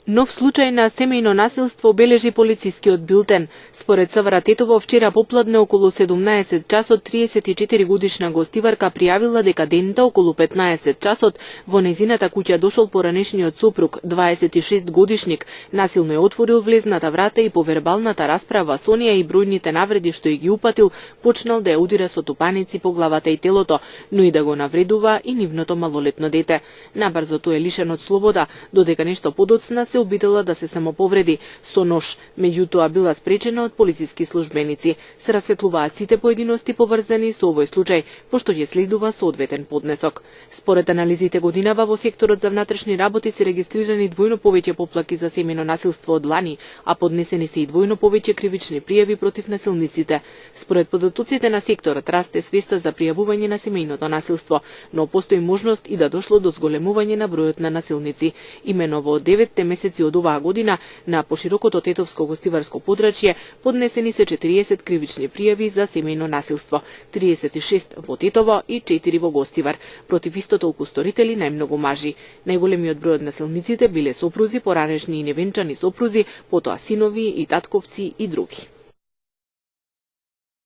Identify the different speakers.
Speaker 1: Нов случај на семејно насилство бележи полицискиот билтен. Според СВР Тетово, вчера попладне околу 17 часот 34 годишна гостиварка пријавила дека дента околу 15 часот во нејзината куќа дошол поранешниот сопруг, 26 годишник, насилно ја отворил влезната врата и по вербалната расправа со неја и бројните навреди што ги упатил, почнал да ја удира со тупаници по главата и телото, но и да го навредува и нивното малолетно дете. Набрзо тој е лишен од слобода, додека нешто подоцна се обидела да се самоповреди со нож, меѓутоа била спречена од полициски службеници. Се расветлуваат сите поединости поврзани со овој случај, пошто ќе следува соодветен поднесок. Според анализите годинава во секторот за внатрешни работи се регистрирани двојно повеќе поплаки за семејно насилство од лани, а поднесени се и двојно повеќе кривични пријави против насилниците. Според податоците на секторот расте свеста за пријавување на семејното насилство, но постои можност и да дошло до зголемување на бројот на насилници. Имено во 9 месеци од оваа година на поширокото тетовско гостиварско подрачје поднесени се 40 кривични пријави за семејно насилство, 36 во Тетово и 4 во Гостивар, против исто толку сторители, најмногу мажи. Најголемиот број од насилниците биле сопрузи, поранешни и невенчани сопрузи, потоа синови и татковци и други.